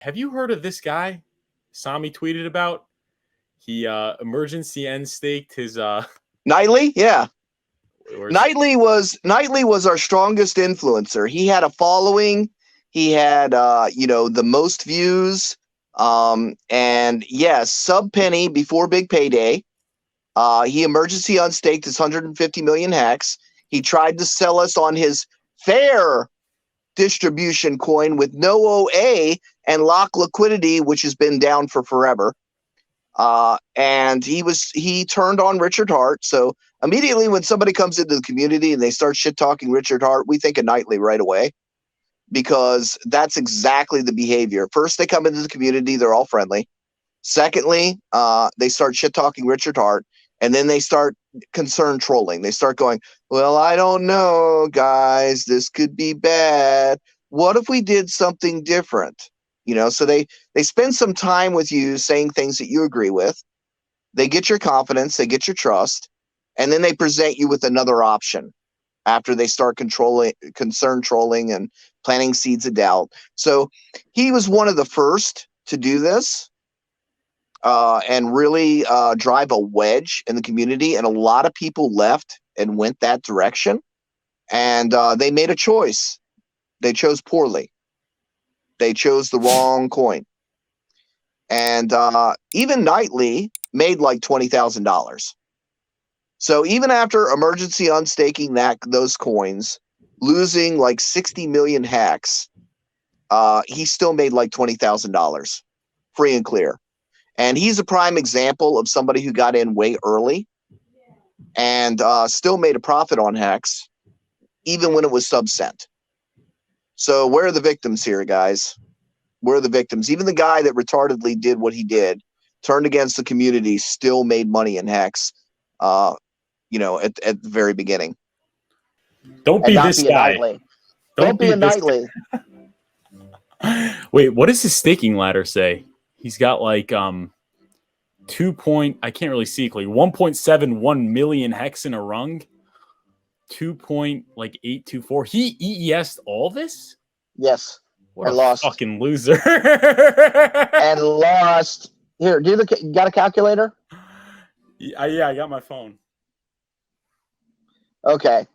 Have you heard of this guy? Sami tweeted about. He emergency end staked his Nightly, yeah. Where's Nightly was our strongest influencer. He had a following. He had the most views. And yes, sub penny before big payday. He emergency unstaked his 150 million hex. He tried to sell us on his fair distribution coin with no OA and lock liquidity, which has been down for forever. And he turned on Richard Hart. So immediately when somebody comes into the community and they start shit talking Richard Hart, we think of Nightly right away, because that's exactly the behavior. First, they come into the community, they're all friendly. Secondly, they start shit talking Richard Hart, and then they start concern trolling. They start going, well, I don't know, guys, this could be bad. What if we did something different? So they spend some time with you saying things that you agree with. They get your confidence, they get your trust, and then they present you with another option after they start concern trolling and planting seeds of doubt. So he was one of the first to do this and really drive a wedge in the community. And a lot of people left and went that direction. And they made a choice. They chose poorly. They chose the wrong coin. And even Nightly made like $20,000. So even after emergency unstaking those coins, losing like 60 million hex, he still made like $20,000 free and clear. And he's a prime example of somebody who got in way early and still made a profit on hex, even when it was sub-cent. So where are the victims here, guys? Where are the victims? Even the guy that retardedly did what he did, turned against the community, still made money in hex, at the very beginning. Don't be this guy. Don't be a Nightly. Wait, what does his staking ladder say? He's got like I can't really see clearly. 1.71 million hex in a rung. 2.824. He EES'd all this? Yes. What a lost. Fucking loser. And lost. Here, got a calculator? Yeah, I got my phone. Okay.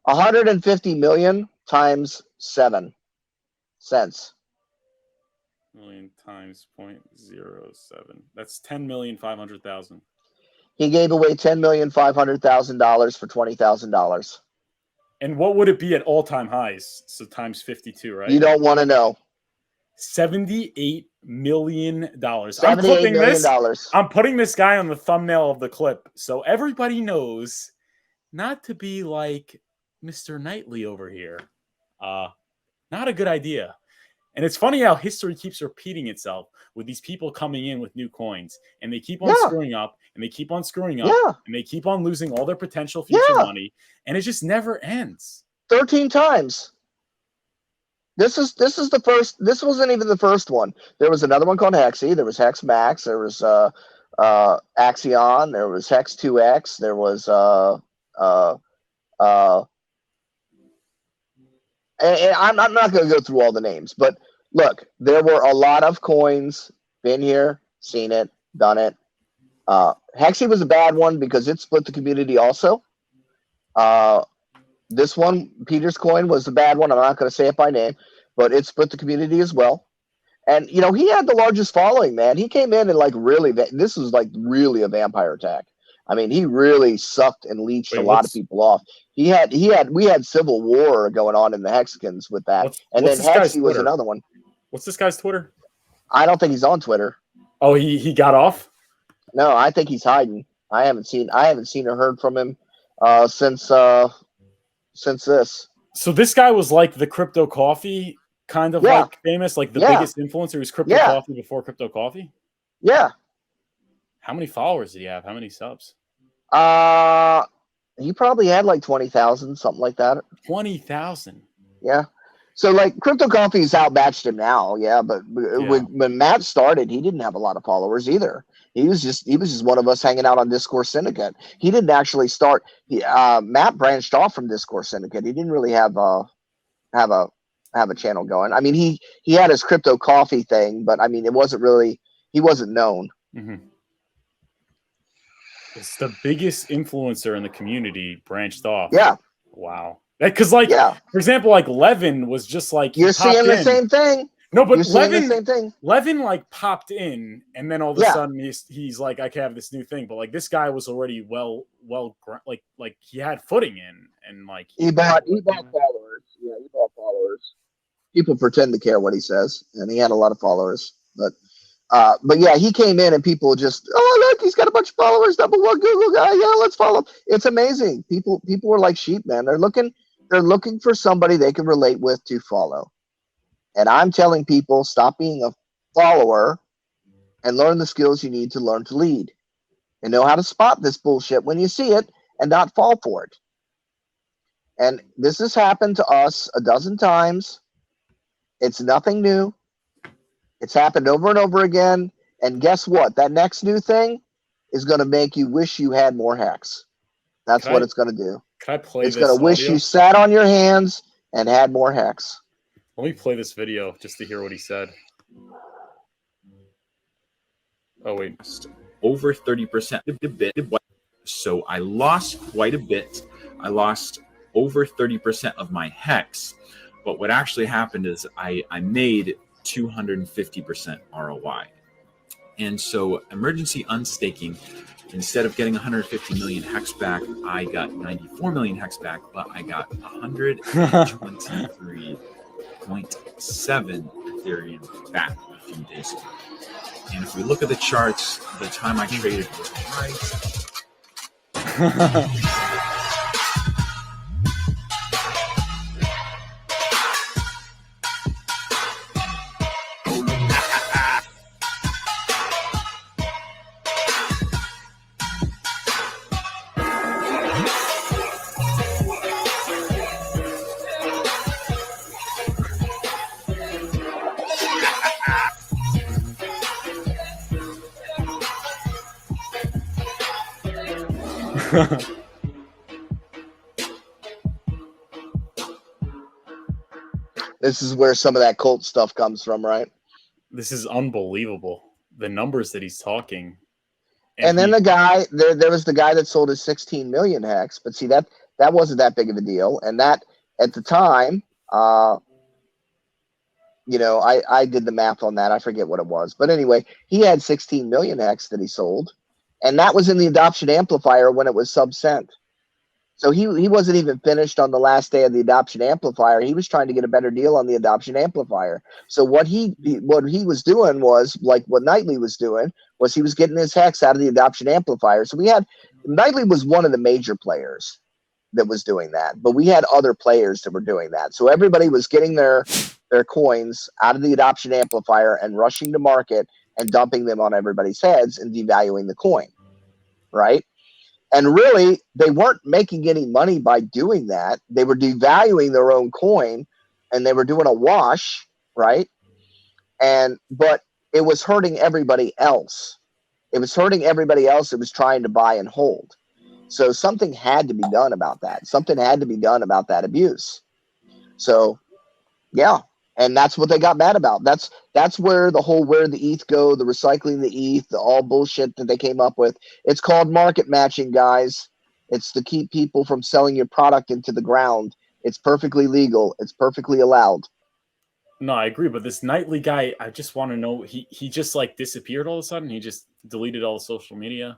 150 million times 7 cents. Million times 0.07. That's 10,500,000. He gave away $10,500,000 for $20,000. And what would it be at all-time highs? So times 52, right? You don't want to know. $78 million. $78 million. I'm putting this guy on the thumbnail of the clip so everybody knows not to be like Mr. Nightly over here. Not a good idea. And it's funny how history keeps repeating itself with these people coming in with new coins, and they keep on screwing up, and they keep on screwing up, and they keep on losing all their potential future money, and it just never ends. 13 times. This is the first. This wasn't even the first one. There was another one called Hexy. There was Hex Max. There was Axion. There was Hex 2X. There was and I'm not going to go through all the names, but look, there were a lot of coins. Been here, seen it, done it. Hexy was a bad one because it split the community also. This one, Peter's coin, was a bad one. I'm not going to say it by name, but it split the community as well. And, he had the largest following, man. He came in and this was like really a vampire attack. I mean, he really sucked and leached a lot of people off. We had civil war going on in the Hexicans with that. And then Hexy was another one. What's this guy's Twitter? I don't think he's on Twitter. Oh, he got off? No, I think he's hiding. I haven't seen or heard from him since this. So this guy was like the Crypto Coffee kind of like famous, like the biggest influencer was Crypto Coffee before Crypto Coffee? Yeah. How many followers did he have? How many subs? He probably had like 20,000, something like that. 20,000. Yeah. So like Crypto Coffee's outmatched him now, but when Matt started, he didn't have a lot of followers either. He was just one of us hanging out on Discourse Syndicate. He didn't actually start. Matt branched off from Discourse Syndicate. He didn't really have a have a channel going. I mean, he had his crypto coffee thing, but I mean, it wasn't really, he wasn't known. Mm-hmm. It's the biggest influencer in the community branched off. Yeah. Wow. Because, like, yeah. for example, like Levin was just like, you're seeing the same thing. No, but you're seeing the same thing. Levin like popped in, and then all of a sudden he's like, I can have this new thing. But like this guy was already well, like he had footing in, and like he bought followers. Yeah, he bought followers. People pretend to care what he says, and he had a lot of followers. But yeah, he came in and people just, oh look, he's got a bunch of followers. #1 Google guy. Yeah, let's follow him. It's amazing. People are like sheep, man. They're looking for somebody they can relate with to follow. And I'm telling people, stop being a follower and learn the skills you need to learn to lead, and know how to spot this bullshit when you see it and not fall for it. And this has happened to us a dozen times. It's nothing new. It's happened over and over again. And guess what? That next new thing is going to make you wish you had more HEX. That's what it's going to do. Can I play this? It's going to wish you sat on your hands and had more HEX. Let me play this video just to hear what he said. Oh, wait. Over 30%. So I lost quite a bit. I lost over 30% of my HEX. But what actually happened is I made 250% ROI. And so emergency unstaking, instead of getting 150 million HEX back, I got 94 million HEX back, but I got 123.7 Ethereum back a few days ago. And if we look at the charts, the time I traded was right. This is where some of that cult stuff comes from, right? This is unbelievable. The numbers that he's talking. And then the guy, there was the guy that sold his 16 million HEX, but see that wasn't that big of a deal. And that at the time, you know, I did the math on that. I forget what it was, but anyway, he had 16 million HEX that he sold, and that was in the adoption amplifier when it was sub-cent. So he wasn't even finished on the last day of the adoption amplifier. He was trying to get a better deal on the adoption amplifier. So what he was doing was like what Knightley was doing, was he was getting his HEX out of the adoption amplifier. So Knightley was one of the major players that was doing that, but we had other players that were doing that. So everybody was getting their coins out of the adoption amplifier and rushing to market and dumping them on everybody's heads and devaluing the coin, right? And really, they weren't making any money by doing that. They were devaluing their own coin, and they were doing a wash, right? But it was hurting everybody else. It was hurting everybody else that was trying to buy and hold. So something had to be done about that. Something had to be done about that abuse. So, yeah. And that's what they got mad about. That's where the whole where the ETH go, the recycling the ETH, the all bullshit that they came up with. It's called market matching, guys. It's to keep people from selling your product into the ground. It's perfectly legal. It's perfectly allowed. No, I agree. But this Knightley guy, I just want to know, he just like disappeared all of a sudden. He just deleted all the social media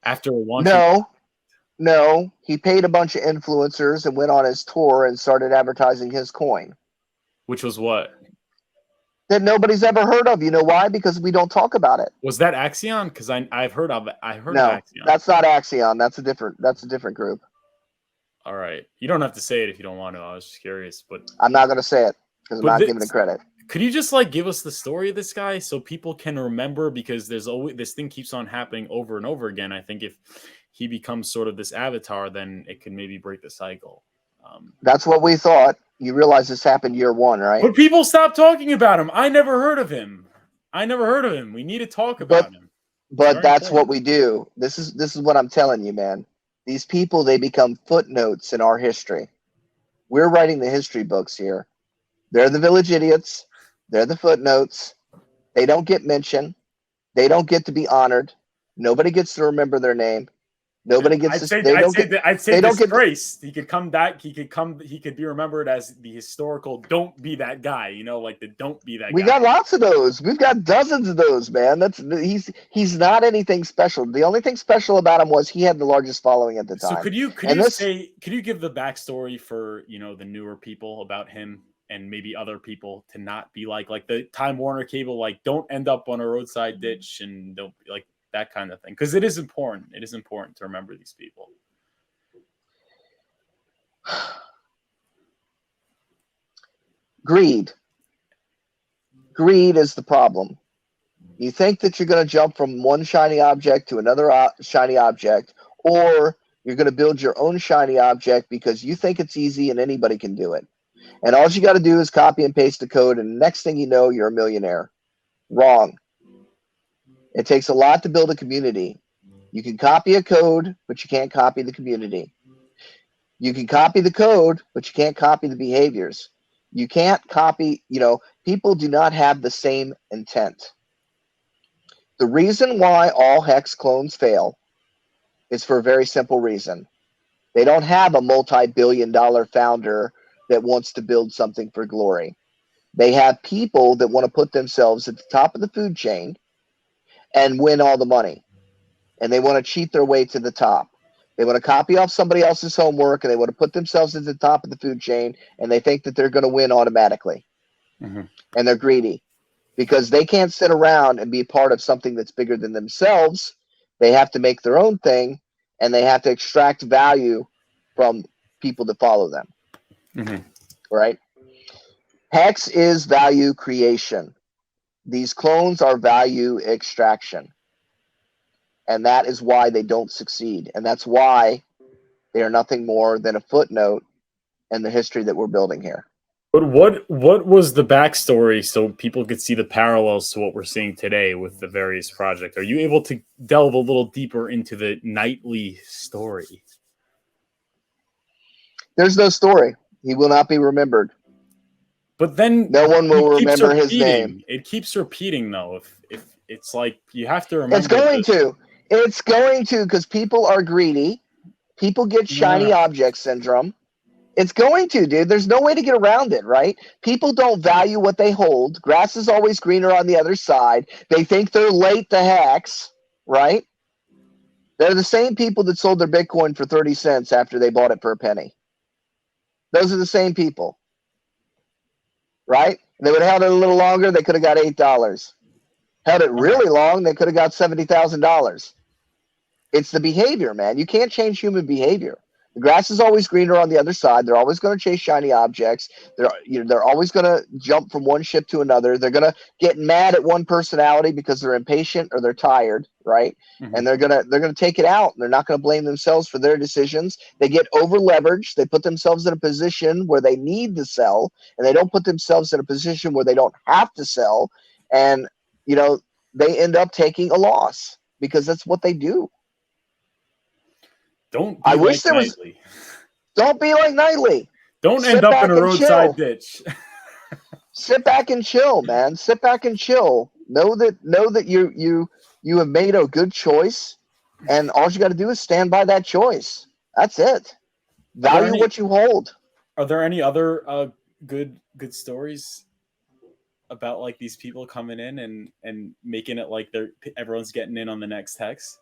after launching. No. He paid a bunch of influencers and went on his tour and started advertising his coin. Which was what? That nobody's ever heard of. You know why? Because we don't talk about it. Was that Axion? Because I've heard of it. Of Axion. That's not Axion. That's a different group. All right. You don't have to say it if you don't want to. I was just curious, but I'm not going to say it because I'm not giving it credit. Could you just like give us the story of this guy so people can remember? Because there's always this thing keeps on happening over and over again. I think if he becomes sort of this avatar, then it can maybe break the cycle. That's what we thought. You realize this happened year one, right? But people stop talking about him. I never heard of him. We need to talk about him. But that's what we do. This is what I'm telling you, man. These people, they become footnotes in our history. We're writing the history books here. They're the village idiots. They're the footnotes. They don't get mentioned. They don't get to be honored. Nobody gets to remember their name. Nobody gets to. I'd say disgrace. He could come back. He could be remembered as the historical. Don't be that guy. You know, like the don't be that guy. We got lots of those. We've got dozens of those, man. He's not anything special. The only thing special about him was he had the largest following at the time. So could you give the backstory for the newer people about him and maybe other people to not be like the Time Warner Cable, like don't end up on a roadside ditch and don't like that kind of thing, because it is important. It is important to remember these people. Greed is the problem. You think that you're going to jump from one shiny object to another shiny object, or you're going to build your own shiny object because you think it's easy and anybody can do it. And all you got to do is copy and paste the code, and the next thing you know, you're a millionaire. Wrong. It takes a lot to build a community. You can copy a code, but you can't copy the community. You can copy the code, but you can't copy the behaviors. You can't copy, people do not have the same intent. The reason why all hex clones fail is for a very simple reason. They don't have a multi-billion-dollar founder that wants to build something for glory. They have people that want to put themselves at the top of the food chain and win all the money. And they want to cheat their way to the top. They want to copy off somebody else's homework, and they want to put themselves at the top of the food chain, and they think that they're going to win automatically. Mm-hmm. And they're greedy because they can't sit around and be part of something that's bigger than themselves. They have to make their own thing, and they have to extract value from people that follow them. Mm-hmm. Right? Hex is value creation. These clones are value extraction. And that is why they don't succeed. And that's why they are nothing more than a footnote in the history that we're building here. But what was the backstory so people could see the parallels to what we're seeing today with the various projects? Are you able to delve a little deeper into the Nightly story? There's no story. He will not be remembered. But then no one will remember his name. It keeps repeating, though. If it's like you have to remember. It's going to because people are greedy. People get shiny object syndrome. It's going to, dude. There's no way to get around it, right? People don't value what they hold. Grass is always greener on the other side. They think they're late to hex, right? They're the same people that sold their Bitcoin for 30 cents after they bought it for a penny. Those are the same people. Right? They would have held it a little longer, they could have got $8. Held it really long, they could have got $70,000. It's the behavior, man. You can't change human behavior. The grass is always greener on the other side. They're always going to chase shiny objects. They're always going to jump from one ship to another. They're going to get mad at one personality because they're impatient or they're tired, right? Mm-hmm. And they're going to take it out. They're not going to blame themselves for their decisions. They get over leveraged. They put themselves in a position where they need to sell, and they don't put themselves in a position where they don't have to sell. And they end up taking a loss because that's what they do. Don't be like Nightly. Don't be like Nightly. Don't end up in a roadside ditch. Sit back and chill, man. Sit back and chill. Know that you have made a good choice, and all you got to do is stand by that choice. That's it. Value what you hold. Are there any other good stories about like these people coming in and making it like everyone's getting in on the next hex?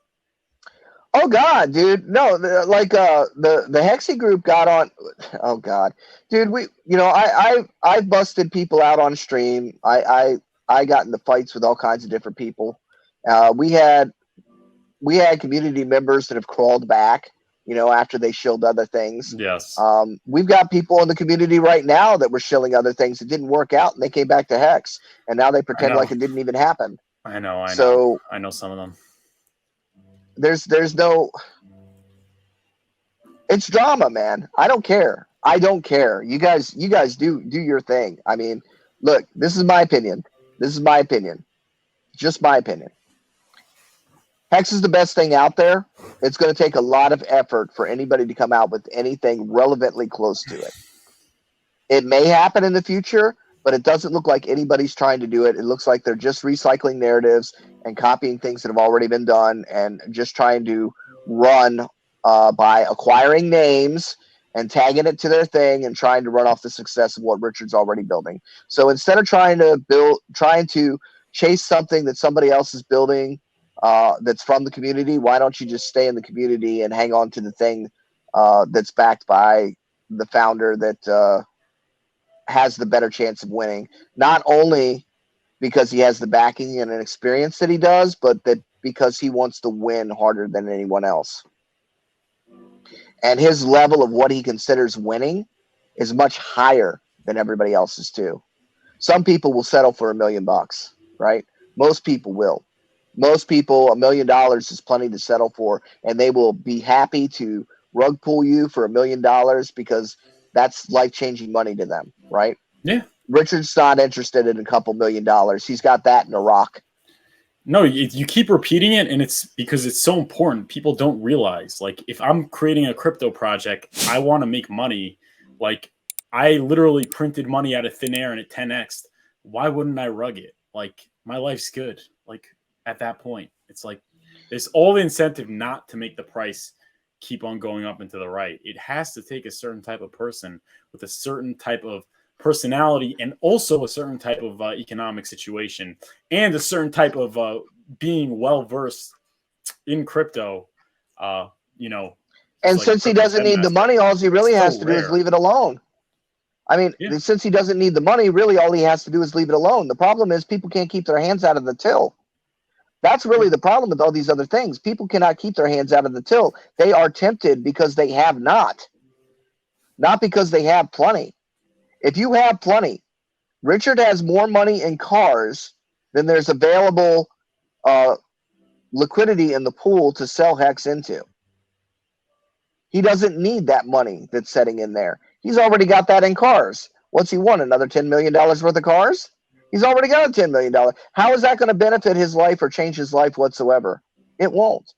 Oh God, dude! No, like the Hexy group got on. Oh God, dude! I've busted people out on stream. I got into fights with all kinds of different people. We had community members that have crawled back, after they shilled other things. Yes. We've got people in the community right now that were shilling other things that didn't work out, and they came back to Hex, and now they pretend like it didn't even happen. I know. So I know some of them. There's no, it's drama, man. I don't care. You guys do your thing. I mean, look, this is my opinion. Just my opinion. Hex is the best thing out there. It's going to take a lot of effort for anybody to come out with anything relevantly close to it. It may happen in the future, but it doesn't look like anybody's trying to do it. It looks like they're just recycling narratives and copying things that have already been done and just trying to run by acquiring names and tagging it to their thing and trying to run off the success of what Richard's already building. So instead of trying to chase something that somebody else is building that's from the community, why don't you just stay in the community and hang on to the thing that's backed by the founder that has the better chance of winning, not only because he has the backing and an experience that he does, but that because he wants to win harder than anyone else. And his level of what he considers winning is much higher than everybody else's too. Some people will settle for $1 million, right? Most people will. Most people, $1 million is plenty to settle for, and they will be happy to rug pull you for $1 million because that's life-changing money to them, right? Yeah. Richard's not interested in a couple $1 million. He's got that in a rock. No, you keep repeating it, and it's because it's so important. People don't realize, like, if I'm creating a crypto project, I want to make money. Like, I literally printed money out of thin air and it 10x. Why wouldn't I rug it? Like, my life's good. Like, at that point, it's like there's all the incentive not to make the price keep on going up and to the right. It has to take a certain type of person with a certain type of personality and also a certain type of economic situation and a certain type of being well-versed in crypto, you know. And like since he doesn't need the money, all he really has to do is leave it alone. I mean, since he doesn't need the money, really all he has to do is leave it alone. The problem is people can't keep their hands out of the till. That's really the problem with all these other things. People cannot keep their hands out of the till. They are tempted because they have not because they have plenty. If you have plenty, Richard has more money in cars than there's available liquidity in the pool to sell HEX into. He doesn't need that money that's sitting in there. He's already got that in cars. What's he want? Another $10 million worth of cars? He's already got a $10 million. How is that going to benefit his life or change his life whatsoever? It won't.